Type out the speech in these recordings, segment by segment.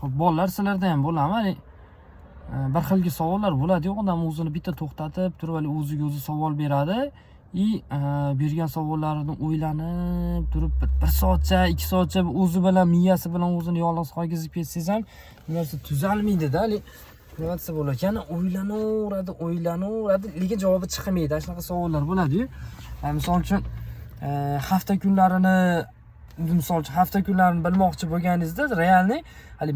Xo'p, bolalar sizlarda ham bo'ladimi? Bir xilgi savollar bo'ladi. Odam o'zini bitta to'xtatib turib, o'ziga o'zi savol beradi. Bergan savollarini o'ylanib turib, bir soatcha, 2 soatcha o'zi bilan, miyasi bilan o'zini yolg'iz qolgizib ketsangiz ham narsa tuzalmaydi-da. Nima desa bo'lar ekan? O'ylanaveradi, lekin javobi chiqmaydi. Shunaqa savollar bo'ladi-yu. Misol uchun, hafta kunlarini bilmoqchi bo'lganingizda, realni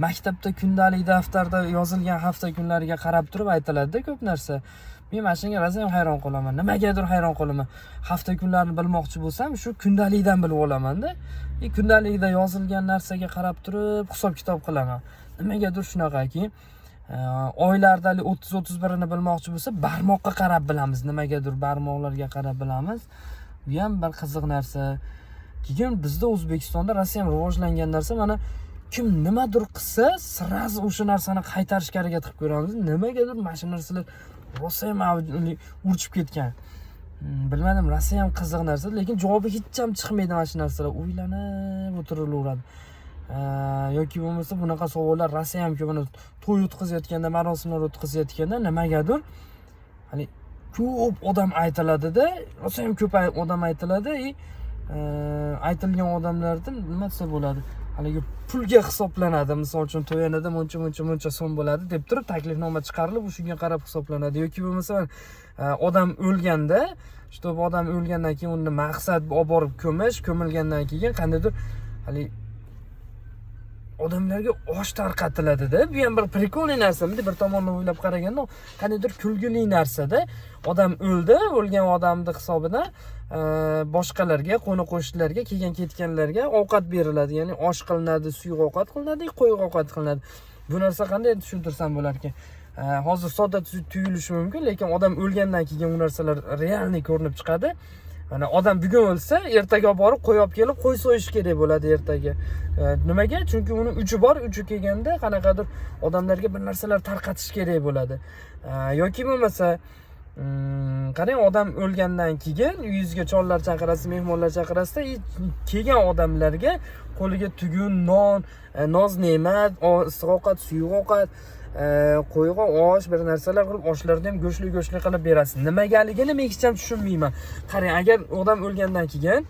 maktabda kundalik daftarda yozilgan hafta kunlariga qarab turib aytiladi-da ko'p narsa. Men mana shunga rosa ham hayron qolaman. Nimagadir hayron qolaman. Hafta kunlarini bilmoqchi bo'lsam, shu kundalikdan bilib olaman-da. Kundalikda yozilgan narsaga qarab turib hisob-kitob qilaman. Nimagadir shunaqaki, oylarda 30-31 ni bilmoqchi bo'lsa, barmoqqa qarab bilamiz. Nimagadir barmoqlarga qarab bilamiz. Bu ham bir qiziq narsa. Keyin bizda O'zbekistonda rosa ham rivojlangan narsa, mana kim nimadir qilsa, sразу o'sha narsani qaytarishga harakat qilib ko'ramiz. Nimagadir mana shu narsalar rosa ham urchib ketgan. Bilmadim, rosa ham qiziq narsa, lekin javobi hech ham chiqmaydi mana shu narsalar. O'ylanib o'tiraveradi. Yoki bo'lmasa bunaqa savollar rosa ham ko'p, to'y o'tkazayotganda, marosimlar o'tkazayotganda nimagadir ko'p odam aytiladi-da, rosa ham ko'p odam aytiladi. Aytilgan odamlardan nima desa bo'ladi? Haligi pulga hisoblanadi. Misol uchun to'yanada muncha so'm bo'ladi deb turib taklifnoma chiqarilib, shunga qarab hisoblanadi. Yoki bo'lmasa odam o'lganda, odam o'lgandan keyin uni maqsad olib borib ko'milgandan keyin qandaydir odamlarga osh tarqatiladi-da. Bu ham bir prikolli narsa. Bir tomondan o'ylab qaraganda, qandaydir kulgili narsa-da. Odam o'ldi, o'lgan odamning hisobidan boshqalarga, qo'ni-qo'shnilarga, kelgan-ketganlarga ovqat beriladi. Ya'ni osh qilinadi, suyuq ovqat qilinadi, qo'yiq ovqat qilinadi. Bu narsa qanday tushuntirsam bo'lar ekan? Hozir sodda tuyulishi mumkin, lekin odam o'lgandan keyin bu narsalar realniy ko'rinib chiqadi. Mana odam bugun o'lsa, ertaga borib qo'yib kelib, qo'y so'yish kerak bo'ladi ertaga. Nimaga? Chunki uni uchi bor, uchi kelganda qanaqadir odamlarga bir narsalar tarqatish kerak bo'ladi. Yoki bo'lmasa, qarang, odam o'lgandan keyin uyingizga chollar chaqirasiz, mehmonlar chaqirasiz, kelgan odamlarga qo'liga tugun, non, noz-ne'mat, issiq ovqat, suyuq ovqat, qo'yga osh, bir narsalar qilib, oshlarni ham go'shtli qilib berasiz. Nimagaligini men hech ham tushunmayman. Qarang, agar odam o'lgandan keyin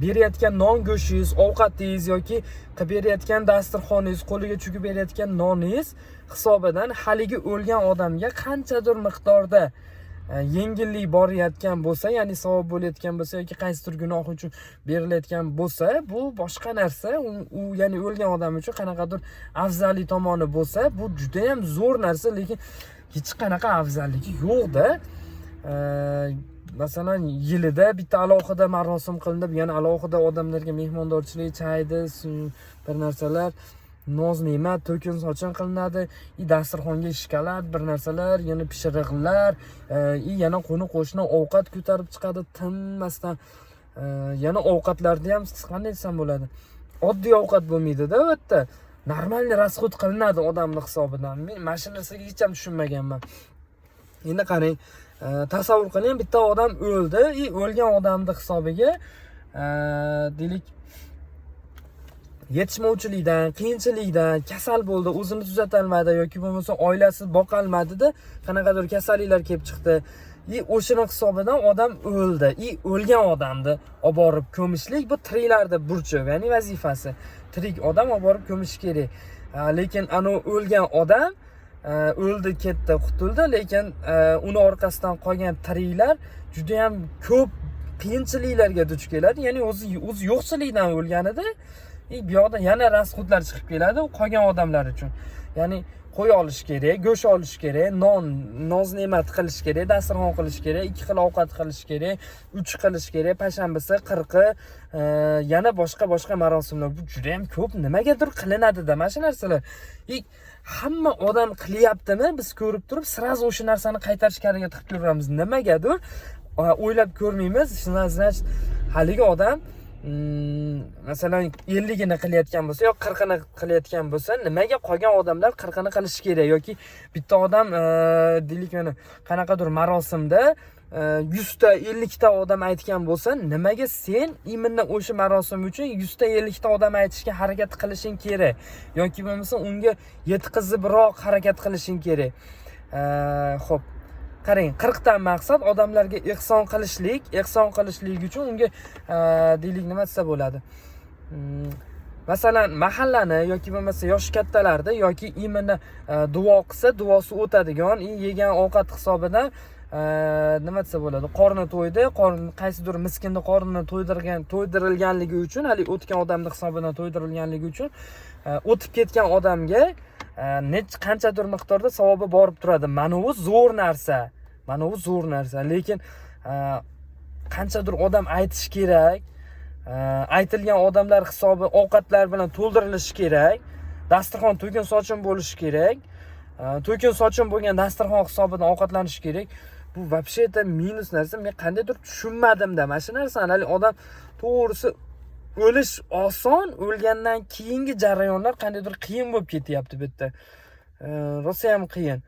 berayotgan non go'shtingiz, ovqatingiz yoki qilib berayotgan dasturxoningiz, qo'liga chugib berayotgan noningiz hisobidan haligi o'lgan odamga qanchadir miqdorda yengillik borayotgan bo'lsa, ya'ni savob bo'layotgan bo'lsa yoki qaysidir gunoh uchun berilayotgan bo'lsa, bu boshqa narsa. U ya'ni o'lgan odam uchun qanaqadir afzallik tomoni bo'lsa, bu juda ham zo'r narsa, lekin hech qanaqa afzalligi yo'q-da. Masalan, yilida bitta alohida marosim qilinib, yana alohida odamlarga mehmondorchilik, chaydi, bir narsalar, noz-ne'mat, to'kin sochin qilinadi. Dasturxonga ishkalad, bir narsalar, yana pishiriqlar, yana qo'ni-qo'shni ovqat ko'tarib chiqadi tinmasdan. Yana ovqatlarni ham qanday desam bo'ladi? Oddiy ovqat bo'lmaydi-da, bu yerda. Normalniy rasxod qilinadi odamning hisobidan. Men mana shu narsaga hech ham tushunmaganman. Endi qarang, tasavvur qiling, bitta odam o'ldi, o'lgan odamning hisobiga deylik yetishmovchilikdan, qiyinchilikdan, kasal bo'ldi, o'zini tuzatolmadi yoki bo'lmasa oilasi boqolmadi-da, qanaqadir kasalliklar kelib chiqdi. O'shaning hisobidan odam o'ldi. O'lgan odamni olib borib ko'mishlik bu tiriklarning burchi, ya'ni vazifasi. Tirik odam olib borib ko'mish kerak. Lekin ana o'lgan odam o'ldi, ketdi, qutuldi, lekin uni orqasidan qolgan tiriklar juda ham ko'p qiyinchiliklarga duch keladi. Ya'ni o'zi yo'qchilikdan o'lganida bu yoqda yana rasxodlar chiqib keladi qolgan odamlar uchun. Ya'ni qo'y olish kerak, go'sht olish kerak, noz-ne'mat qilish kerak, dasturxon qilish kerak, 2 xil ovqat qilish kerak, 3 qilish kerak, pashanbasi, qirqi, yana boshqa marosimlar. Bu juda ham ko'p nimagadir qilinadi-da mana shu narsalar. Hamma odam qilyaptimi? Biz ko'rib turib, sразу o'sha narsani qaytarishga harakat qilib ko'ramiz. Nimagadir o'ylab ko'rmaymiz. Shundan haligi odam masalan 50 ni qilayotgan bo'lsa yoki 40 ni qilayotgan bo'lsa, nimaga qolgan odamlar 40 ni qilishi kerak yoki bitta odam deylik, mana qanaqadir marosimda 100 ta 50 ta odam aytgan bo'lsa, nimaga sen именно o'sha marosim uchun 100 ta 50 ta odam aytishga harakat qilishing kerak yoki bo'lmasa unga yetkazibroq harakat qilishing kerak. Xo'p, qarang, 40 ta maqsad odamlarga ehson qilishlik uchun unga deylik nima desa bo'ladi. Masalan, mahallani yoki bo'lmasa yosh kattalarda yoki именно duo qilsa, duosi o'tadigan, yegan ovqat hisobidan nima desa bo'ladi, qorni to'ydi, qaysidir miskinning qornini to'ydirilganligi uchun, hali o'tgan odamning hisobidan to'ydirilganligi uchun o'tib ketgan odamga qanchadir miqdorda savobi borib turadi. Mana bu zo'r narsa. Lekin qanchadir odam aytish kerak, aytilgan odamlar hisobi ovqatlar bilan to'ldirilishi kerak, dasturxon to'kin sochin bo'lishi kerak, to'kin sochin bo'lgan dasturxon hisobidan ovqatlanish kerak. Bu вообще-то minus narsa. Men qandaydir tushunmadim-da mana shu narsani. Hali odam to'g'risi o'lish oson, o'lgandan keyingi jarayonlar qandaydir qiyin bo'lib ketyapti bu yerda. Rosa ham qiyin.